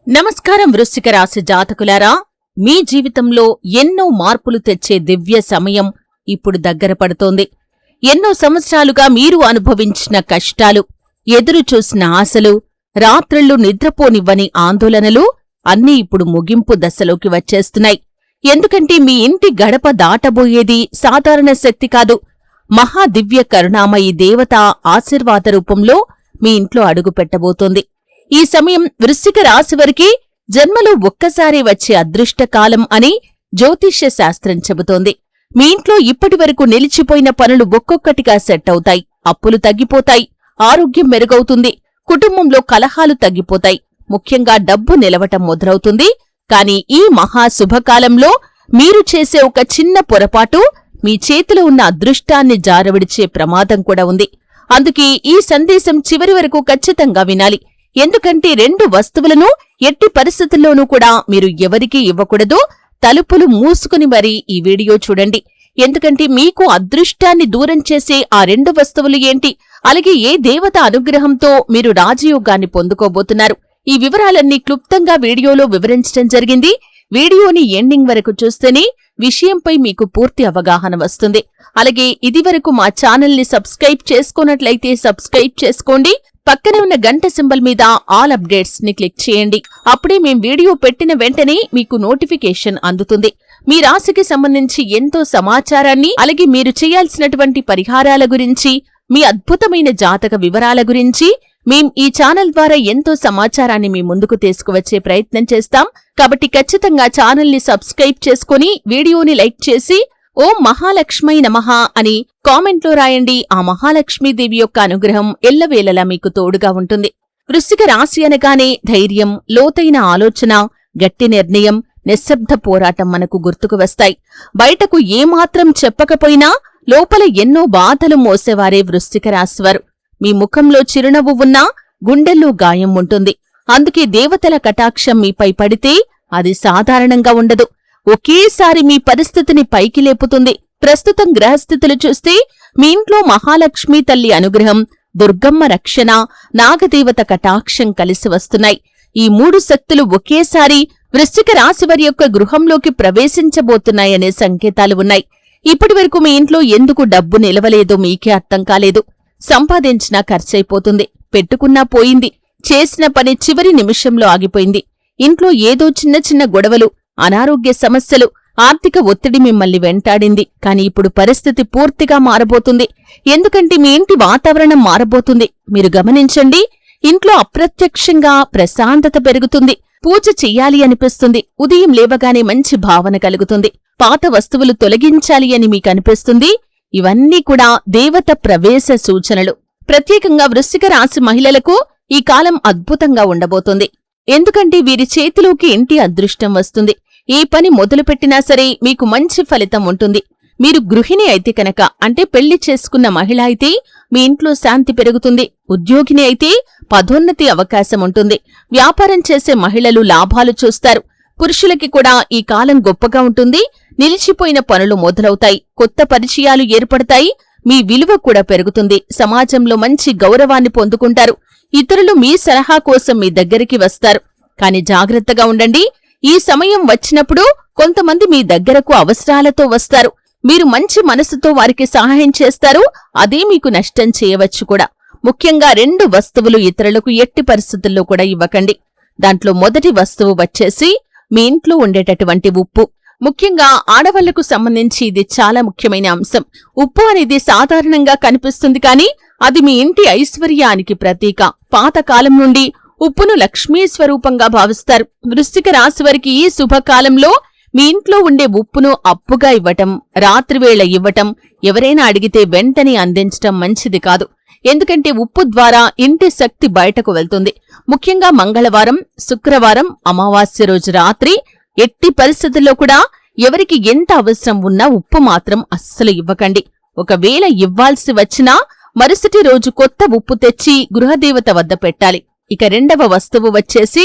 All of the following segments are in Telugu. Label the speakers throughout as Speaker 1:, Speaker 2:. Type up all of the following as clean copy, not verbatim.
Speaker 1: నమస్కారం వృశ్చిక రాశి జాతకులారా, మీ జీవితంలో ఎన్నో మార్పులు తెచ్చే దివ్య సమయం ఇప్పుడు దగ్గర పడుతోంది. ఎన్నో సంవత్సరాలుగా మీరు అనుభవించిన కష్టాలు, ఎదురుచూసిన ఆశలు, రాత్రిళ్లు నిద్రపోనివ్వని ఆందోళనలు అన్నీ ఇప్పుడు ముగింపు దశలోకి వచ్చేస్తున్నాయి. ఎందుకంటే మీ ఇంటి గడప దాటబోయేది సాధారణ శక్తి కాదు, మహాదివ్య కరుణామయి దేవత ఆశీర్వాద రూపంలో మీ ఇంట్లో అడుగుపెట్టబోతోంది. ఈ సమయం వృశ్చిక రాశివారికి జన్మలో ఒక్కసారి వచ్చే అదృష్టకాలం అని జ్యోతిష్య శాస్త్రం చెబుతోంది. మీ ఇంట్లో ఇప్పటివరకు నిలిచిపోయిన పనులు ఒక్కొక్కటిగా సెట్ అవుతాయి, అప్పులు తగ్గిపోతాయి, ఆరోగ్యం మెరుగవుతుంది, కుటుంబంలో కలహాలు తగ్గిపోతాయి, ముఖ్యంగా డబ్బు నిలవటం మొదలవుతుంది. కాని ఈ మహాశుభకాలంలో మీరు చేసే ఒక చిన్న పొరపాటు మీ చేతిలో ఉన్న అదృష్టాన్ని జారవిడిచే ప్రమాదం కూడా ఉంది. అందుకే ఈ సందేశం చివరి వరకు ఖచ్చితంగా వినాలి. ఎందుకంటే 2 వస్తువులను ఎట్టి పరిస్థితుల్లోనూ కూడా మీరు ఎవరికీ ఇవ్వకూడదు. తలుపులు మూసుకుని మరీ ఈ వీడియో చూడండి. ఎందుకంటే మీకు అదృష్టాన్ని దూరం చేసే ఆ 2 వస్తువులు ఏంటి, అలాగే ఏ దేవత అనుగ్రహంతో మీరు రాజయోగాన్ని పొందుకోబోతున్నారు, ఈ వివరాలన్నీ క్లుప్తంగా వీడియోలో వివరించడం జరిగింది. వీడియోని ఎండింగ్ వరకు చూస్తేనే విషయంపై మీకు పూర్తి అవగాహన వస్తుంది. అలాగే ఇదివరకు మా ఛానల్ని సబ్స్క్రైబ్ చేసుకోనట్లయితే సబ్స్క్రైబ్ చేసుకోండి. పక్కనే ఉన్న గంట సింబల్ మీద ఆల్ అప్డేట్స్ ని క్లిక్ చేయండి. అప్పుడే మేం వీడియో పెట్టిన వెంటనే మీకు నోటిఫికేషన్ అందుతుంది. మీ రాశికి సంబంధించి ఎంతో సమాచారాన్ని, అలాగే మీరు చేయాల్సినటువంటి పరిహారాల గురించి, మీ అద్భుతమైన జాతక వివరాల గురించి మేం ఈ ఛానల్ ద్వారా ఎంతో సమాచారాన్ని మీ ముందుకు తీసుకువచ్చే ప్రయత్నం చేస్తాం. కాబట్టి ఖచ్చితంగా ఛానల్ని సబ్స్క్రైబ్ చేసుకుని వీడియోని లైక్ చేసి ఓం మహాలక్ష్మై నమః అని కామెంట్లో రాయండి. ఆ మహాలక్ష్మీదేవి యొక్క అనుగ్రహం ఎల్లవేళలా మీకు తోడుగా ఉంటుంది. వృశ్చిక రాశి అనగానే ధైర్యం, లోతైన ఆలోచన, గట్టి నిర్ణయం, నిశ్శబ్ద పోరాటం మనకు గుర్తుకు వస్తాయి. బయటకు ఏమాత్రం చెప్పకపోయినా లోపల ఎన్నో బాధలు మోసేవారే వృశ్చిక రాశివారు. మీ ముఖంలో చిరునవ్వు ఉన్నా గుండెల్లో గాయం ఉంటుంది. అందుకే దేవతల కటాక్షం మీపై పడితే అది సాధారణంగా ఉండదు, ఒకేసారి మీ పరిస్థితిని పైకి లేపుతుంది. ప్రస్తుతం గ్రహస్థితులు చూస్తే మీ ఇంట్లో మహాలక్ష్మీ తల్లి అనుగ్రహం, దుర్గమ్మ రక్షణ, నాగదేవత కటాక్షం కలిసి వస్తున్నాయి. ఈ 3 శక్తులు ఒకేసారి వృశ్చిక రాశివారి యొక్క గృహంలోకి ప్రవేశించబోతున్నాయనే సంకేతాలు ఉన్నాయి. ఇప్పటివరకు మీ ఇంట్లో ఎందుకు డబ్బు నిలవలేదో మీకే అర్థం కాలేదు. సంపాదించినా ఖర్చయిపోతుంది, పెట్టుకున్నా పోయింది, చేసిన పని చివరి నిమిషంలో ఆగిపోయింది. ఇంట్లో ఏదో చిన్న చిన్న గొడవలు, అనారోగ్య సమస్యలు, ఆర్థిక ఒత్తిడి మిమ్మల్ని వెంటాడింది. కాని ఇప్పుడు పరిస్థితి పూర్తిగా మారబోతుంది. ఎందుకంటే మీ ఇంటి వాతావరణం మారబోతుంది. మీరు గమనించండి, ఇంట్లో అప్రత్యక్షంగా ప్రశాంతత పెరుగుతుంది. పూజ చెయ్యాలి అనిపిస్తుంది. ఉదయం లేవగానే మంచి భావన కలుగుతుంది. పాత వస్తువులు తొలగించాలి అని మీకు అనిపిస్తుంది. ఇవన్నీ కూడా దేవత ప్రవేశ సూచనలు. ప్రత్యేకంగా వృశ్చిక రాశి మహిళలకు ఈ కాలం అద్భుతంగా ఉండబోతోంది. ఎందుకంటే వీరి చేతిలోకి ఇంటి అదృష్టం వస్తుంది. ఏ పని మొదలుపెట్టినా సరే మీకు మంచి ఫలితం ఉంటుంది. మీరు గృహిణి అయితే కనుక, అంటే పెళ్లి చేసుకున్న మహిళ అయితే మీ ఇంట్లో శాంతి పెరుగుతుంది. ఉద్యోగిని అయితే పదోన్నతి అవకాశం ఉంటుంది. వ్యాపారం చేసే మహిళలు లాభాలు చూస్తారు. పురుషులకి కూడా ఈ కాలం గొప్పగా ఉంటుంది. నిలిచిపోయిన పనులు మొదలవుతాయి, కొత్త పరిచయాలు ఏర్పడతాయి, మీ విలువ కూడా పెరుగుతుంది. సమాజంలో మంచి గౌరవాన్ని పొందుకుంటారు. ఇతరులు మీ సలహా కోసం మీ దగ్గరికి వస్తారు. కాని జాగ్రత్తగా ఉండండి. ఈ సమయం వచ్చినప్పుడు కొంతమంది మీ దగ్గరకు అవసరాలతో వస్తారు. మీరు మంచి మనసుతో వారికి సహాయం చేస్తారు. అదే మీకు నష్టం చేయవచ్చు కూడా. ముఖ్యంగా 2 వస్తువులు ఇతరులకు ఎట్టి పరిస్థితుల్లో కూడా ఇవ్వకండి. దాంట్లో మొదటి వస్తువు వచ్చేసి మీ ఇంట్లో ఉండేటటువంటి ఉప్పు. ముఖ్యంగా ఆడవాళ్లకు సంబంధించి ఇది చాలా ముఖ్యమైన అంశం. ఉప్పు అనేది సాధారణంగా కనిపిస్తుంది, కానీ అది మీ ఇంటి ఐశ్వర్యానికి ప్రతీక. పాతకాలం నుండి ఉప్పును లక్ష్మీ స్వరూపంగా భావిస్తారు. వృశ్చిక రాశివారికి ఈ శుభకాలంలో మీ ఇంట్లో ఉండే ఉప్పును అప్పుగా ఇవ్వటం, రాత్రివేళ ఇవ్వటం, ఎవరైనా అడిగితే వెంటనే అందించటం మంచిది కాదు. ఎందుకంటే ఉప్పు ద్వారా ఇంటి శక్తి బయటకు వెళ్తుంది. ముఖ్యంగా మంగళవారం, శుక్రవారం, అమావాస్య రోజు రాత్రి ఎట్టి పరిస్థితుల్లో కూడా ఎవరికి ఎంత అవసరం ఉన్నా ఉప్పు మాత్రం అస్సలు ఇవ్వకండి. ఒకవేళ ఇవ్వాల్సి వచ్చినా మరుసటి రోజు కొత్త ఉప్పు తెచ్చి గృహదేవత వద్ద పెట్టాలి. ఇక 2వ వస్తువు వచ్చేసి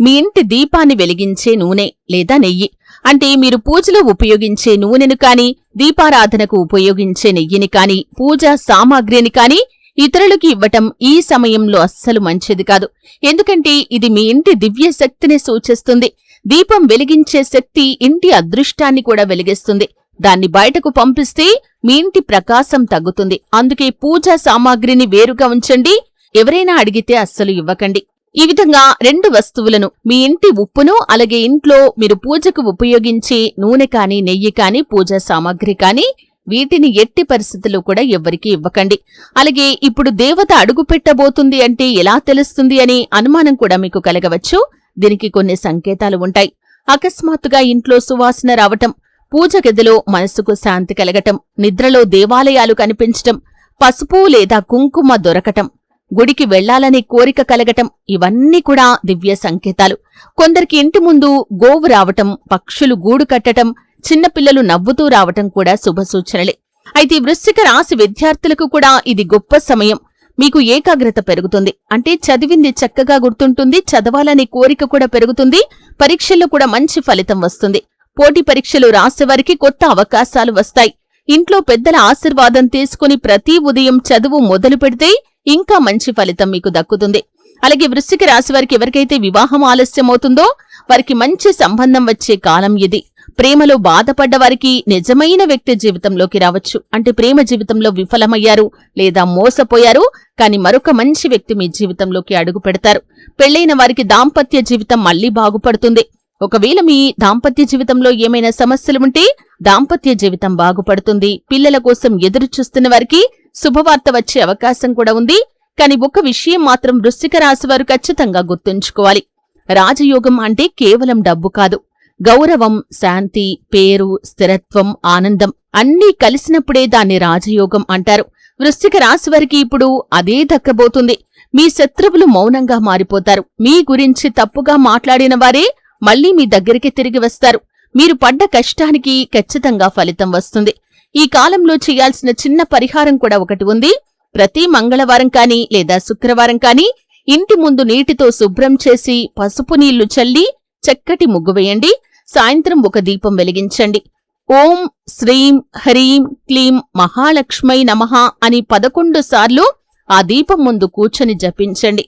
Speaker 1: మీ ఇంటి దీపాన్ని వెలిగించే నూనె లేదా నెయ్యి. అంటే మీరు పూజలో ఉపయోగించే నూనెను కాని, దీపారాధనకు ఉపయోగించే నెయ్యిని కాని, పూజా సామాగ్రిని కాని ఇతరులకు ఇవ్వటం ఈ సమయంలో అస్సలు మంచిది కాదు. ఎందుకంటే ఇది మీ ఇంటి దివ్య శక్తిని సూచిస్తుంది. దీపం వెలిగించే శక్తి ఇంటి అదృష్టాన్ని కూడా వెలిగిస్తుంది. దాన్ని బయటకు పంపిస్తే మీ ఇంటి ప్రకాశం తగ్గుతుంది. అందుకే పూజా సామాగ్రిని వేరుగా ఉంచండి. ఎవరైనా అడిగితే అస్సలు ఇవ్వకండి. ఈ విధంగా 2 వస్తువులను, మీ ఇంటి ఉప్పును, అలాగే ఇంట్లో మీరు పూజకు ఉపయోగించే నూనె కాని, నెయ్యి కాని, పూజా సామాగ్రి కాని, వీటిని ఎట్టి పరిస్థితుల్లో కూడా ఎవ్వరికీ ఇవ్వకండి. అలాగే ఇప్పుడు దేవత అడుగు పెట్టబోతుంది అంటే ఎలా తెలుస్తుంది అని అనుమానం కూడా మీకు కలగవచ్చు. దీనికి కొన్ని సంకేతాలు ఉంటాయి. అకస్మాత్తుగా ఇంట్లో సువాసన రావటం, పూజ గదిలో మనసుకు శాంతి కలగటం, నిద్రలో దేవాలయాలు కనిపించటం, పసుపు లేదా కుంకుమ దొరకటం, గుడికి వెళ్లాలనే కోరిక కలగటం, ఇవన్నీ కూడా దివ్య సంకేతాలు. కొందరికి ఇంటి ముందు గోవు రావటం, పక్షులు గూడు కట్టటం, చిన్నపిల్లలు నవ్వుతూ రావటం కూడా శుభసూచనలే. అయితే వృశ్చిక రాశి విద్యార్థులకు కూడా ఇది గొప్ప సమయం. మీకు ఏకాగ్రత పెరుగుతుంది. అంటే చదివింది చక్కగా గుర్తుంటుంది, చదవాలనే కోరిక కూడా పెరుగుతుంది, పరీక్షల్లో కూడా మంచి ఫలితం వస్తుంది. పోటీ పరీక్షలు రాసేవారికి కొత్త అవకాశాలు వస్తాయి. ఇంట్లో పెద్దల ఆశీర్వాదం తీసుకుని ప్రతి ఉదయం చదువు మొదలు పెడితే ఇంకా మంచి ఫలితం మీకు దక్కుతుంది. అలాగే వృశ్చిక రాశివారికి ఎవరికైతే వివాహం ఆలస్యమవుతుందో వారికి మంచి సంబంధం వచ్చే కాలం ఇది. ప్రేమలో బాధపడ్డవారికి నిజమైన వ్యక్తి జీవితంలోకి రావచ్చు. అంటే ప్రేమ జీవితంలో విఫలమయ్యారు లేదా మోసపోయారు, కాని మరొక మంచి వ్యక్తి మీ జీవితంలోకి అడుగు పెడతారు. పెళ్లైన వారికి దాంపత్య జీవితం మళ్లీ బాగుపడుతుంది. ఒకవేళ మీ దాంపత్య జీవితంలో ఏమైనా సమస్యలు ఉంటే దాంపత్య జీవితం బాగుపడుతుంది. పిల్లల కోసం ఎదురు చూస్తున్న వారికి శుభవార్త వచ్చే అవకాశం కూడా ఉంది. కాని ఒక విషయం మాత్రం వృశ్చిక రాశి వారు ఖచ్చితంగా గుర్తుంచుకోవాలి. రాజయోగం అంటే కేవలం డబ్బు కాదు. గౌరవం, శాంతి, పేరు, స్థిరత్వం, ఆనందం అన్నీ కలిసినప్పుడే దాన్ని రాజయోగం అంటారు. వృశ్చిక రాశి వారికి ఇప్పుడు అదే దక్కబోతుంది. మీ శత్రువులు మౌనంగా మారిపోతారు. మీ గురించి తప్పుగా మాట్లాడిన వారే మళ్లీ మీ దగ్గరికి తిరిగి వస్తారు. మీరు పడ్డ కష్టానికి ఖచ్చితంగా ఫలితం వస్తుంది. ఈ కాలంలో చేయాల్సిన చిన్న పరిహారం కూడా ఒకటి ఉంది. ప్రతి మంగళవారం కాని లేదా శుక్రవారం కాని ఇంటి ముందు నీటితో శుభ్రం చేసి పసుపు నీళ్లు చల్లి చక్కటి ముగ్గు వేయండి. సాయంత్రం ఒక దీపం వెలిగించండి. ఓం శ్రీం హ్రీం క్లీం మహాలక్ష్మై నమః అని 11 సార్లు ఆ దీపం ముందు కూర్చొని జపించండి.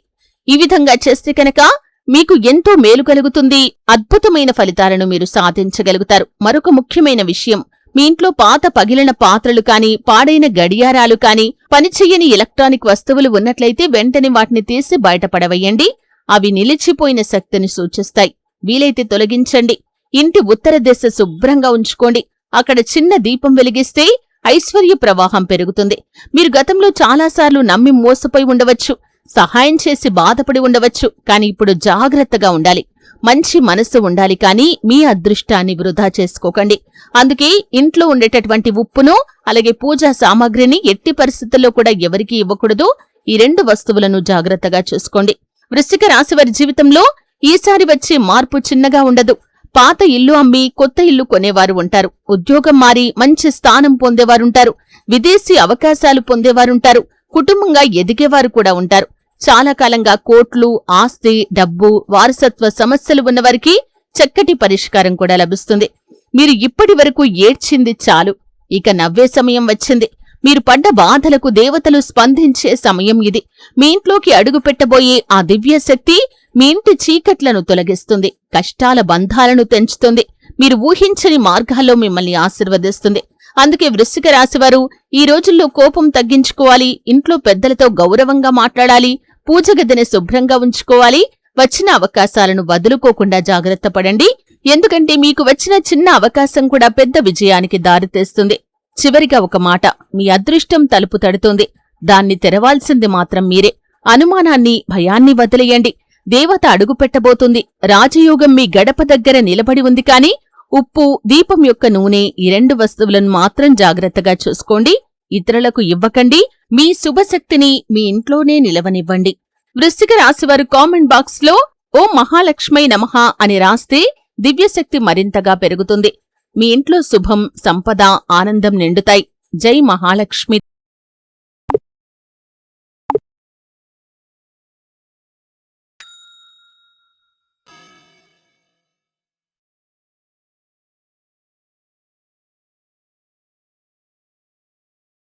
Speaker 1: ఈ విధంగా చేస్తే కనుక మీకు ఎంతో మేలు కలుగుతుంది. అద్భుతమైన ఫలితాలను మీరు సాధించగలుగుతారు. మరొక ముఖ్యమైన విషయం, మీ ఇంట్లో పాత పగిలిన పాత్రలు కాని, పాడైన గడియారాలు కాని, పనిచెయ్యని ఎలక్ట్రానిక్ వస్తువులు ఉన్నట్లయితే వెంటనే వాటిని తీసి బయటపడవేయండి. అవి నిలిచిపోయిన శక్తిని సూచిస్తాయి. వీలైతే తొలగించండి. ఇంటి ఉత్తర దిశ శుభ్రంగా ఉంచుకోండి. అక్కడ చిన్న దీపం వెలిగిస్తే ఐశ్వర్య ప్రవాహం పెరుగుతుంది. మీరు గతంలో చాలాసార్లు నమ్మి మోసపోయి ఉండవచ్చు, సహాయం చేసి బాధపడి ఉండవచ్చు. కాని ఇప్పుడు జాగ్రత్తగా ఉండాలి. మంచి మనసు ఉండాలి, కానీ మీ అదృష్టాన్ని వృధా చేసుకోకండి. అందుకే ఇంట్లో ఉండేటటువంటి ఉప్పును, అలాగే పూజా సామాగ్రిని ఎట్టి పరిస్థితుల్లో కూడా ఎవరికీ ఇవ్వకూడదు. ఈ 2 వస్తువులను జాగ్రత్తగా చూసుకోండి. వృశ్చిక రాశివారి జీవితంలో ఈసారి వచ్చే మార్పు చిన్నగా ఉండదు. పాత ఇల్లు అమ్మి కొత్త ఇల్లు కొనేవారు ఉంటారు. ఉద్యోగం మారి మంచి స్థానం పొందేవారుంటారు. విదేశీ అవకాశాలు పొందేవారుంటారు. కుటుంబంగా ఎదిగేవారు కూడా ఉంటారు. చాలా కాలంగా కోట్లు, ఆస్తి, డబ్బు, వారసత్వ సమస్యలు ఉన్నవారికి చక్కటి పరిష్కారం కూడా లభిస్తుంది. మీరు ఇప్పటి వరకు ఏడ్చింది చాలు, ఇక నవ్వే సమయం వచ్చింది. మీరు పడ్డ బాధలకు దేవతలు స్పందించే సమయం ఇది. మీ ఇంట్లోకి అడుగు పెట్టబోయే ఆ దివ్య శక్తి మీ ఇంటి చీకట్లను తొలగిస్తుంది, కష్టాల బంధాలను తెంచుతుంది, మీరు ఊహించని మార్గాల్లో మిమ్మల్ని ఆశీర్వదిస్తుంది. అందుకే వృశ్చిక రాశివారు ఈ రోజుల్లో కోపం తగ్గించుకోవాలి, ఇంట్లో పెద్దలతో గౌరవంగా మాట్లాడాలి, పూజ గదిని శుభ్రంగా ఉంచుకోవాలి. వచ్చిన అవకాశాలను వదులుకోకుండా జాగ్రత్త పడండి. ఎందుకంటే మీకు వచ్చిన చిన్న అవకాశం కూడా పెద్ద విజయానికి దారితీస్తుంది. చివరిగా ఒక మాట, మీ అదృష్టం తలుపు తడుతుంది. దాన్ని తెరవాల్సింది మాత్రం మీరే. అనుమానాన్ని, భయాన్ని వదిలేయండి. దేవత అడుగుపెట్టబోతుంది. రాజయోగం మీ గడప దగ్గర నిలబడి ఉంది. కాని ఉప్పు, దీపం యొక్క నూనె, ఈ 2 వస్తువులను మాత్రం జాగ్రత్తగా చూసుకోండి. ఇతరులకు ఇవ్వకండి. మీ శుభశక్తిని మీ ఇంట్లోనే నిలవనివ్వండి. వృశ్చిక రాశివారు కామెంట్ బాక్స్ లో ఓం మహాలక్ష్మై నమః అని రాస్తే దివ్యశక్తి మరింతగా పెరుగుతుంది. మీ ఇంట్లో శుభం, సంపద, ఆనందం నిండుతాయి. జై మహాలక్ష్మి.